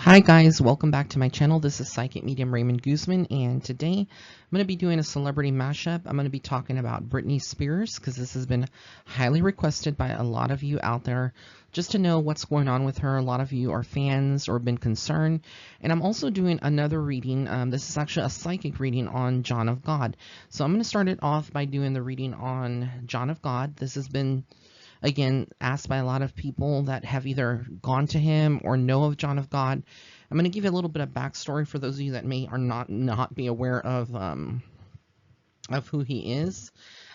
Hi guys, welcome back to my channel. This is Psychic Medium Raymond Guzman, and today I'm going to be doing a celebrity mashup. I'm going to be talking about Britney Spears because this has been highly requested by a lot of you out there just to know what's going on with her. A lot of you are fans or been concerned, and I'm also doing another reading. This is actually a psychic reading on John of God. So I'm going to start it off by doing the reading on John of God. This has been again asked by a lot of people that have either gone to him or know of John of God. I'm going to give you a little bit of backstory for those of you that may or not be aware of who he is.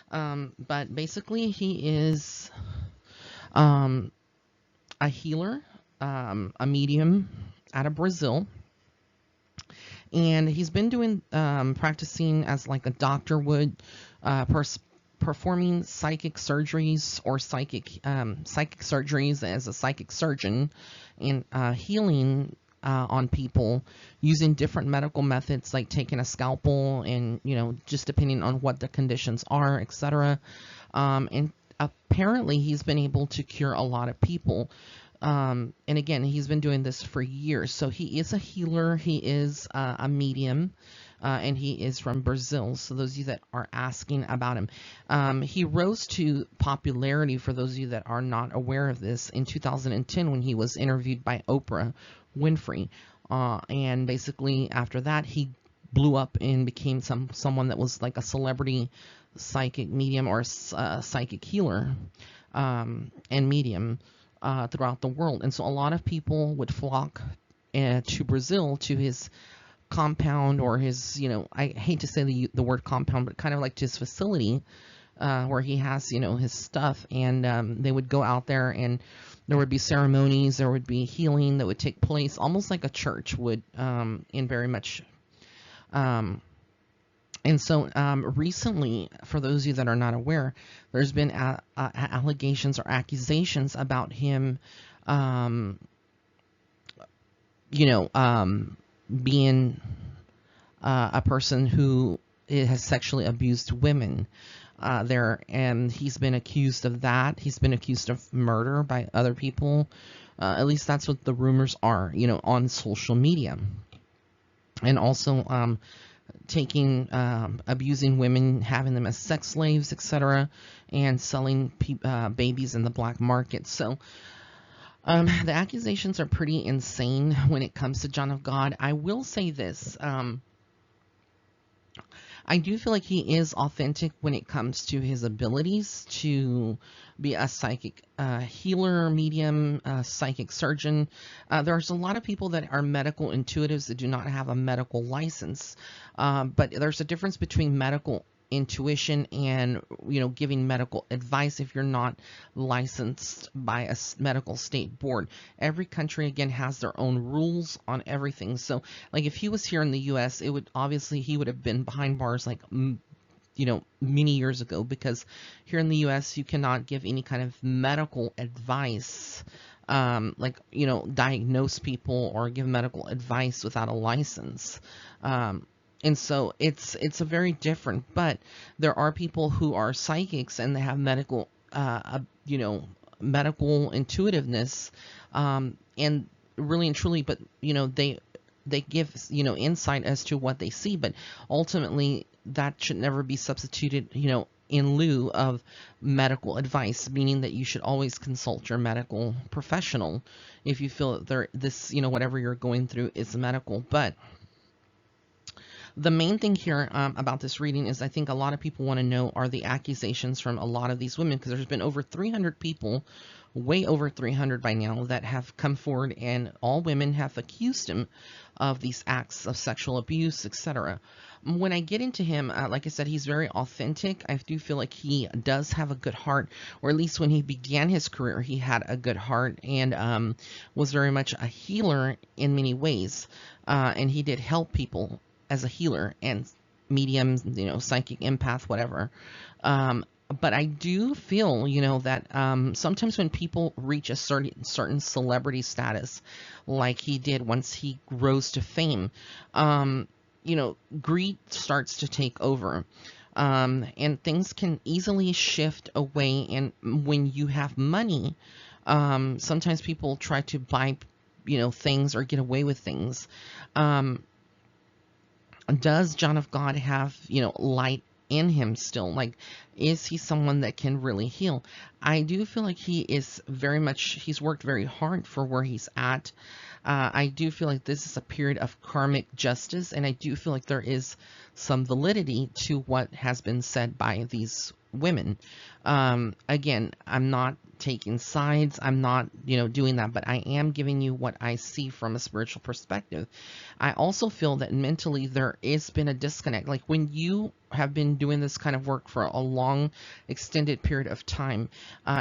But basically, he is a healer, a medium out of Brazil, and he's been doing practicing as like a doctor would, performing psychic surgeries or psychic surgeries as a psychic surgeon, and healing on people using different medical methods like taking a scalpel and just depending on what the conditions are, etc. And apparently he's been able to cure a lot of people. And again, he's been doing this for years. So he is a healer, he is a medium, and he is from Brazil. So those of you that are asking about him, he rose to popularity, for those of you that are not aware of this, in 2010 when he was interviewed by Oprah Winfrey. And basically after that, he blew up and became someone that was like a celebrity psychic medium or psychic healer and medium throughout the world. And so a lot of people would flock to Brazil, to his compound, or his, I hate to say the word compound, but kind of like his facility where he has, his stuff. And they would go out there, and there would be ceremonies, there would be healing that would take place, almost like a church would, in very much. And so recently, for those of you that are not aware, there's been allegations or accusations about him, being a person who has sexually abused women there. And he's been accused of that. He's been accused of murder by other people. At least that's what the rumors are, on social media. And also taking, abusing women, having them as sex slaves, etc., and selling babies in the black market. So the accusations are pretty insane when it comes to John of God. I will say this. I do feel like he is authentic when it comes to his abilities to be a psychic healer, medium, psychic surgeon. There's a lot of people that are medical intuitives that do not have a medical license, but there's a difference between medical intuition and giving medical advice if you're not licensed by a medical state board. Every country again has their own rules on everything. So like if he was here in the US, it would obviously, he would have been behind bars like many years ago, because here in the US you cannot give any kind of medical advice, like diagnose people or give medical advice without a license. And so it's a very different, but there are people who are psychics and they have medical, medical intuitiveness, and really and truly, but they give insight as to what they see, but ultimately that should never be substituted in lieu of medical advice, meaning that you should always consult your medical professional if you feel that this whatever you're going through is medical. But the main thing here about this reading is I think a lot of people want to know are the accusations from a lot of these women, because there's been over 300 people, way over 300 by now, that have come forward, and all women have accused him of these acts of sexual abuse, etc. When I get into him, like I said, he's very authentic. I do feel like he does have a good heart, or at least when he began his career, he had a good heart, and was very much a healer in many ways, and he did help people as a healer and medium, psychic empath, whatever. But I do feel, that sometimes when people reach a certain celebrity status, like he did once he rose to fame, greed starts to take over. And things can easily shift away. And when you have money, sometimes people try to buy things or get away with things. Um, does John of God have, light in him still? Like, is he someone that can really heal? I do feel like he is very much, he's worked very hard for where he's at. I do feel like this is a period of karmic justice, and I do feel like there is some validity to what has been said by these women. Again, I'm not taking sides. I'm not, doing that, but I am giving you what I see from a spiritual perspective. I also feel that mentally there has been a disconnect. Like when you have been doing this kind of work for a long, extended period of time,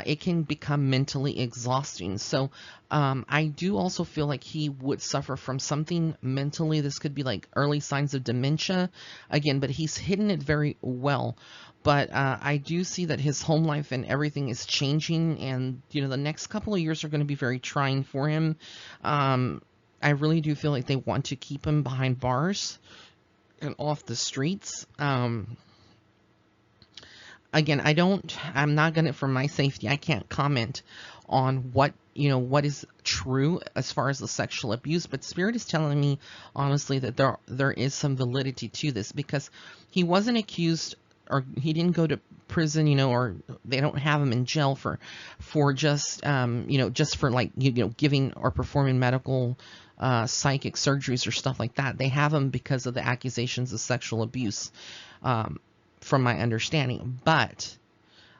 it can become mentally exhausting. So I do also feel like he would suffer from something mentally. This could be like early signs of dementia, again, but he's hidden it very well. But I do see that his home life and everything is changing, and the next couple of years are going to be very trying for him. I really do feel like they want to keep him behind bars and off the streets. Again, I'm not going to, for my safety, I can't comment on what is true as far as the sexual abuse, but Spirit is telling me honestly that there is some validity to this, because he wasn't accused, or he didn't go to prison, or they don't have him in jail for just just for like giving or performing medical psychic surgeries or stuff like that. They have him because of the accusations of sexual abuse, from my understanding. But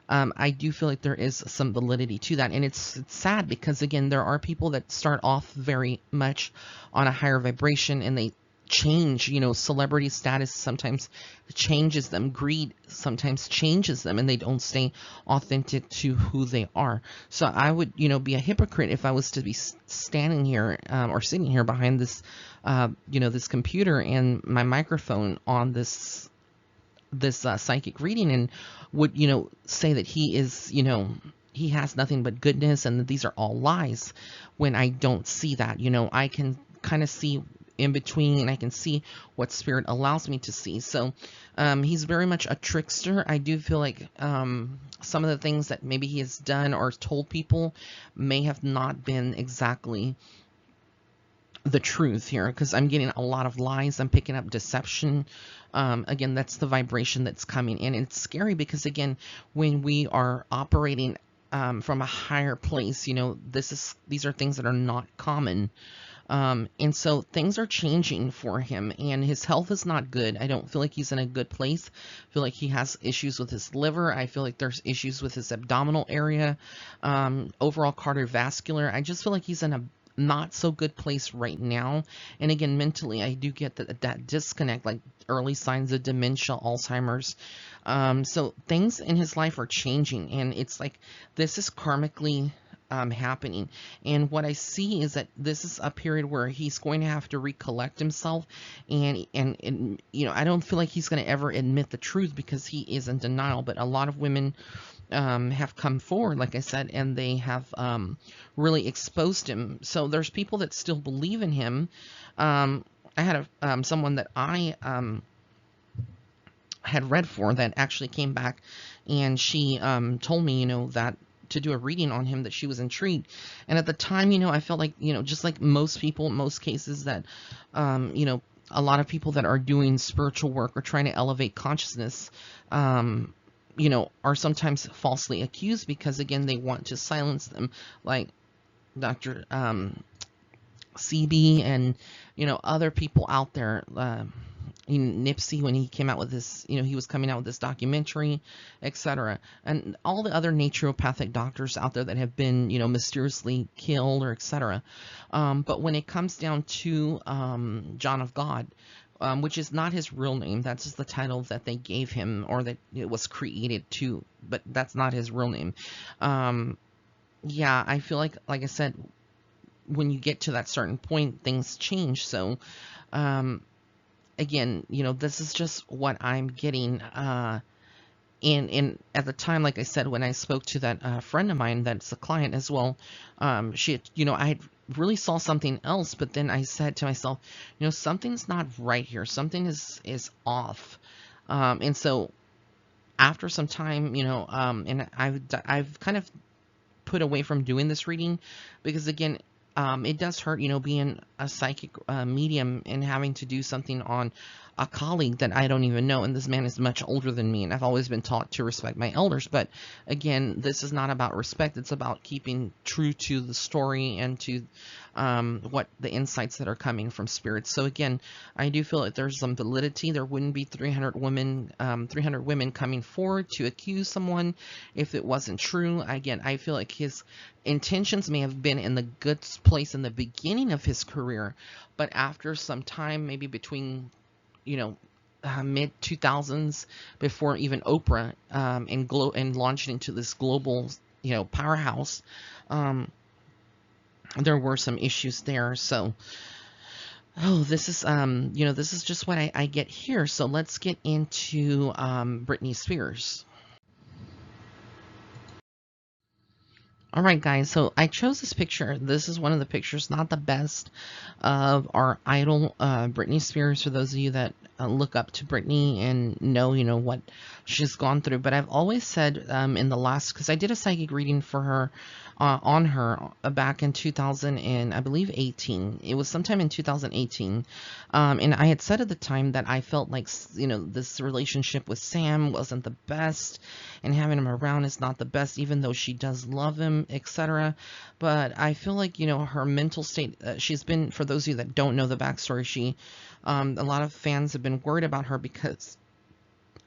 I do feel like there is some validity to that, and it's sad because again, there are people that start off very much on a higher vibration, and they change. Celebrity status sometimes changes them. Greed sometimes changes them, and they don't stay authentic to who they are. So I would, be a hypocrite if I was to be standing here or sitting here behind this, this computer and my microphone on this psychic reading, and would say that he is he has nothing but goodness and that these are all lies, when I don't see that. I can kind of see in between, and I can see what Spirit allows me to see. So he's very much a trickster. I do feel like some of the things that maybe he has done or told people may have not been exactly the truth here, because I'm getting a lot of lies. I'm picking up deception. Again, that's the vibration that's coming in. And it's scary because, again, when we are operating from a higher place, these are things that are not common. And so things are changing for him, and his health is not good. I don't feel like he's in a good place. I feel like he has issues with his liver. I feel like there's issues with his abdominal area, overall cardiovascular. I just feel like he's in a not so good place right now. And again, mentally, I do get that disconnect, like early signs of dementia, Alzheimer's. So things in his life are changing, and it's like this is karmically happening. And what I see is that this is a period where he's going to have to recollect himself, and I don't feel like he's going to ever admit the truth because he is in denial. But a lot of women have come forward, like I said, and they have really exposed him. So there's people that still believe in him. I had someone that I had read for that actually came back, and she told me, that to do a reading on him, that she was intrigued. And at the time, I felt like, just like most people, in most cases, that, a lot of people that are doing spiritual work or trying to elevate consciousness, are sometimes falsely accused because, again, they want to silence them, like Dr. CB and, other people out there. Nipsey, when he came out with this, he was coming out with this documentary, etc. And all the other naturopathic doctors out there that have been, mysteriously killed or etc. But when it comes down to John of God, which is not his real name, that's just the title that they gave him, or that it was created to, but that's not his real name. Yeah, I feel like I said, when you get to that certain point, things change. So, again, this is just what I'm getting. And at the time, like I said, when I spoke to that friend of mine that's a client as well, she, I had really saw something else, but then I said to myself, something's not right here. Something is off. And so after some time, and I've kind of put away from doing this reading because, again, it does hurt, being a psychic medium and having to do something on a colleague that I don't even know. And this man is much older than me, and I've always been taught to respect my elders. But again, this is not about respect. It's about keeping true to the story and to what the insights that are coming from spirits. So again, I do feel like there's some validity. There wouldn't be 300 women coming forward to accuse someone if it wasn't true. Again, I feel like his intentions may have been in the good place in the beginning of his career, but after some time, maybe between mid 2000s, before even Oprah and launched into this global powerhouse, there were some issues there. So this is this is just what I get here. So let's get into Britney Spears. All right, guys, so I chose this picture. This is one of the pictures, not the best, of our idol, Britney Spears, for those of you that look up to Britney and know, what she's gone through. But I've always said in the last, because I did a psychic reading for her, on her back in 2000 and I believe 18. It was sometime in 2018. And I had said at the time that I felt like, this relationship with Sam wasn't the best, and having him around is not the best, even though she does love him, etc. But I feel like, her mental state, she's been, for those of you that don't know the backstory, a lot of fans have been worried about her because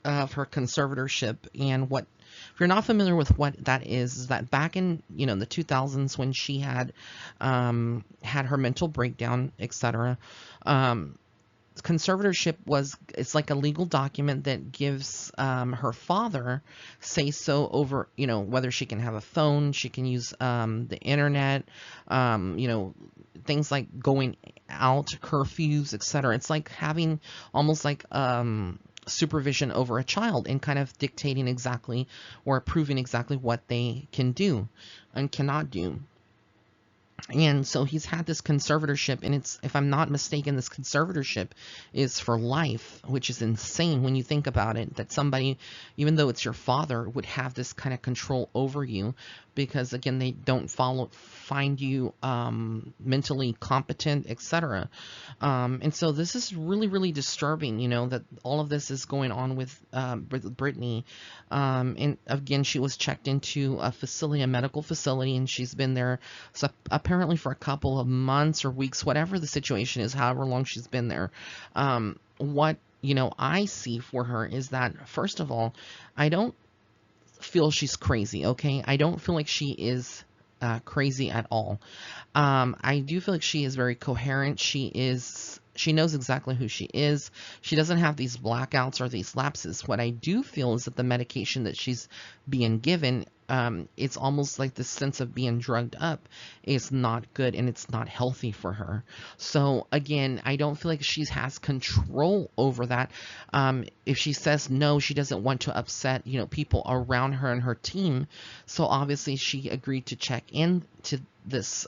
of her conservatorship. And what, if you're not familiar with what that is that back in, the 2000s, when she had had her mental breakdown, etc., conservatorship it's like a legal document that gives her father say so over, whether she can have a phone, she can use the internet, things like going out, curfews, etc. It's like having almost like supervision over a child and kind of dictating exactly or approving exactly what they can do and cannot do. And so he's had this conservatorship, and it's, if I'm not mistaken, this conservatorship is for life, which is insane when you think about it, that somebody, even though it's your father, would have this kind of control over you, because again, they don't find you mentally competent, etc. And so this is really, really disturbing, that all of this is going on with Brittany. And again, she was checked into a facility, a medical facility, and she's been there apparently for a couple of months or weeks, whatever the situation is, however long she's been there. What I see for her is that, first of all, I don't feel she's crazy. Okay, I don't feel like she is crazy at all. I do feel like she is very coherent. She knows exactly who she is. She doesn't have these blackouts or these lapses. What I do feel is that the medication that she's being given, it's almost like this sense of being drugged up, is not good, and it's not healthy for her. So again, I don't feel like she has control over that. If she says no, she doesn't want to upset, people around her and her team. So obviously she agreed to check in to this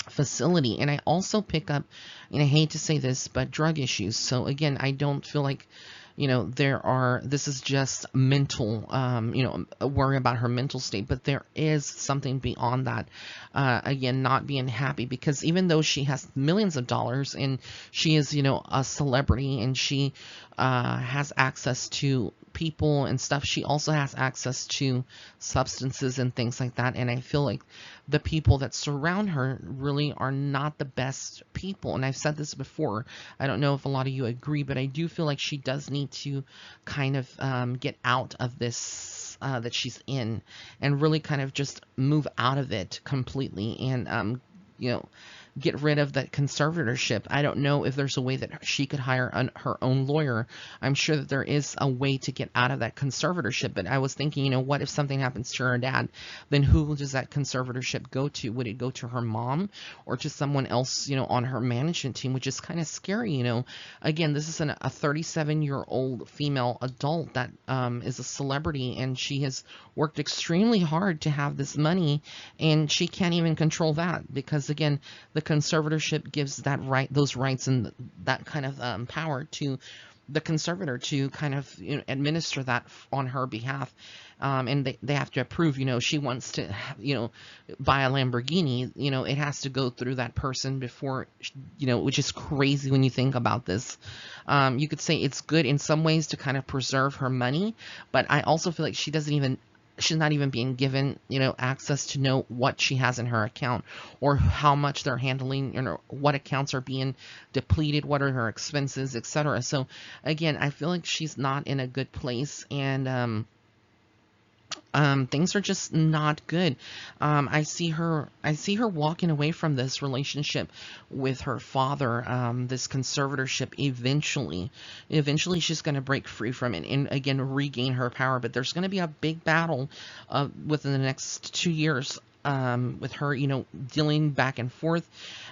facility. And I also pick up, and I hate to say this, but drug issues. So again, I don't feel like, this is just mental, a worry about her mental state, but there is something beyond that. Again, not being happy, because even though she has millions of dollars and she is, a celebrity, and she has access to people and stuff, she also has access to substances and things like that. And I feel like the people that surround her really are not the best people. And I've said this before, I don't know if a lot of you agree, but I do feel like she does need to kind of get out of this that she's in, and really kind of just move out of it completely, and get rid of that conservatorship. I don't know if there's a way that she could hire her own lawyer. I'm sure that there is a way to get out of that conservatorship, but I was thinking, what if something happens to her dad? Then who does that conservatorship go to? Would it go to her mom or to someone else, on her management team, which is kind of scary, Again, this is a 37-year-old female adult that is a celebrity, and she has worked extremely hard to have this money, and she can't even control that, because again, the conservatorship gives those rights and that kind of power to the conservator to kind of, administer that on her behalf. And they have to approve, she wants to, buy a Lamborghini, it has to go through that person before, which is crazy when you think about this. You could say it's good in some ways to kind of preserve her money, but I also feel like she's not even being given, access to know what she has in her account, or how much they're handling, what accounts are being depleted, what are her expenses, etc. So again, I feel like she's not in a good place, and things are just not good. I see her walking away from this relationship with her father, this conservatorship. Eventually she's going to break free from it and again regain her power. But there's going to be a big battle within the next 2 years, with her, dealing back and forth.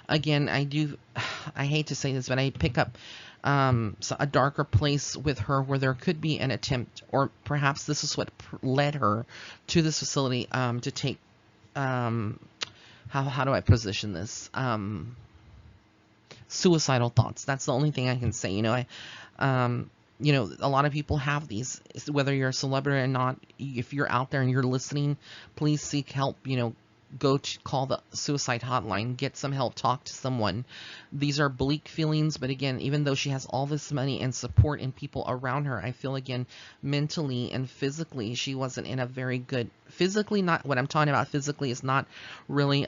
Again, I hate to say this, but I pick up a darker place with her, where there could be an attempt, or perhaps this is what led her to this facility, to take, how do I position this? Suicidal thoughts. That's the only thing I can say. A lot of people have these, whether you're a celebrity or not. If you're out there and you're listening, please seek help. Go to call the suicide hotline, get some help, talk to someone. These are bleak feelings, but again, even though she has all this money and support and people around her, I feel again, mentally and physically, she wasn't in a very good, physically, not what I'm talking about physically is not really,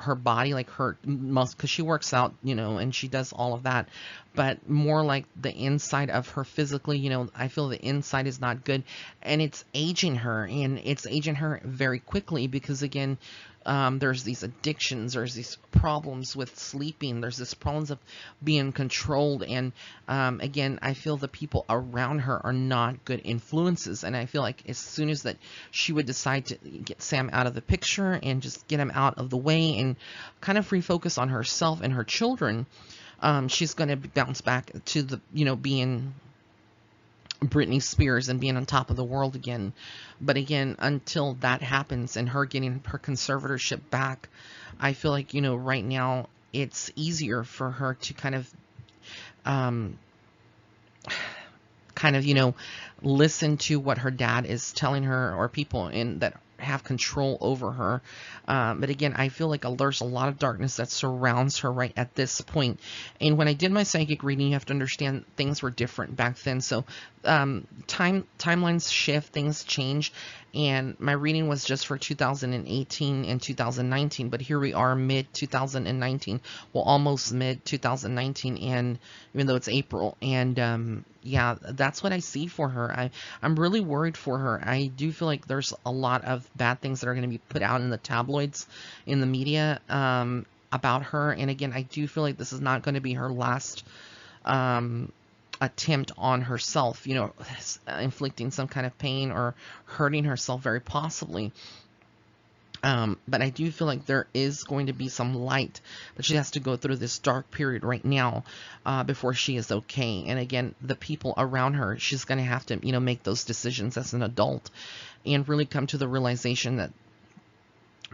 her body, like her muscle, because she works out, and she does all of that, but more like the inside of her physically, I feel the inside is not good, and it's aging her, and it's aging her very quickly, because again, there's these addictions, there's these problems with sleeping, there's this problems of being controlled, and again, I feel the people around her are not good influences, and I feel like as soon as that she would decide to get Sam out of the picture and just get him out of the way and kind of refocus on herself and her children, she's going to bounce back to the, being Britney Spears and being on top of the world again. But again, until that happens and her getting her conservatorship back, I feel like, right now it's easier for her to kind of, listen to what her dad is telling her, or people in that have control over her. But again, I feel like there's a lot of darkness that surrounds her right at this point. And when I did my psychic reading, you have to understand things were different back then. So timelines shift, things change. And my reading was just for 2018 and 2019, but here we are mid 2019, well, almost mid 2019, and even though it's April, and yeah, that's what I see for her. I'm really worried for her. I do feel like there's a lot of bad things that are going to be put out in the tabloids, in the media, about her. And again, I do feel like this is not going to be her last attempt on herself, inflicting some kind of pain or hurting herself, very possibly. But I do feel like there is going to be some light, but she has to go through this dark period right now, before she is okay. And again, the people around her, she's going to have to, make those decisions as an adult and really come to the realization that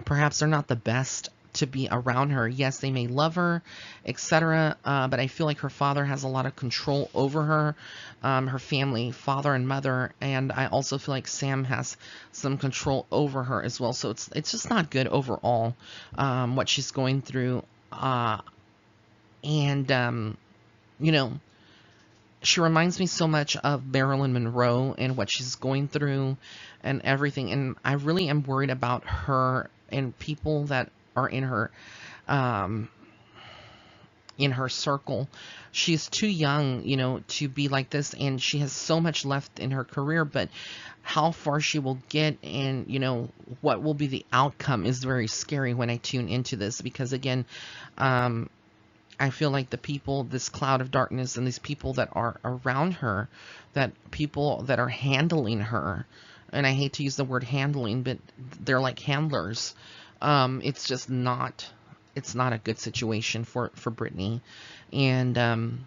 perhaps they're not the best to be around her. Yes, they may love her, etc. But I feel like her father has a lot of control over her, her family, father and mother, and I also feel like Sam has some control over her as well. So it's just not good overall, what she's going through, and she reminds me so much of Marilyn Monroe and what she's going through and everything. And I really am worried about her and people that are in her circle. She's too young, to be like this, and she has so much left in her career, but how far she will get and, what will be the outcome is very scary when I tune into this, because again, I feel like the people, this cloud of darkness, and these people that are around her, that people that are handling her, and I hate to use the word handling, but they're like handlers. It's just not, it's not a good situation for Brittany. And,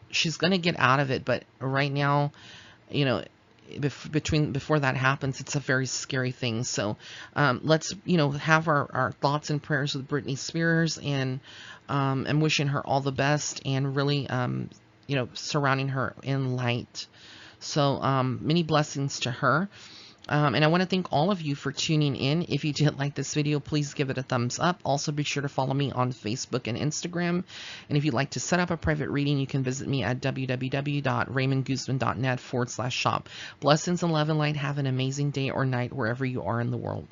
she's going to get out of it. But right now, before that happens, it's a very scary thing. So, let's, have our thoughts and prayers with Britney Spears, and I'm wishing her all the best, and really, surrounding her in light. So many blessings to her. And I want to thank all of you for tuning in. If you did like this video, please give it a thumbs up. Also, be sure to follow me on Facebook and Instagram. And if you'd like to set up a private reading, you can visit me at www.raymondguzman.net/shop. Blessings and love and light. Have an amazing day or night wherever you are in the world.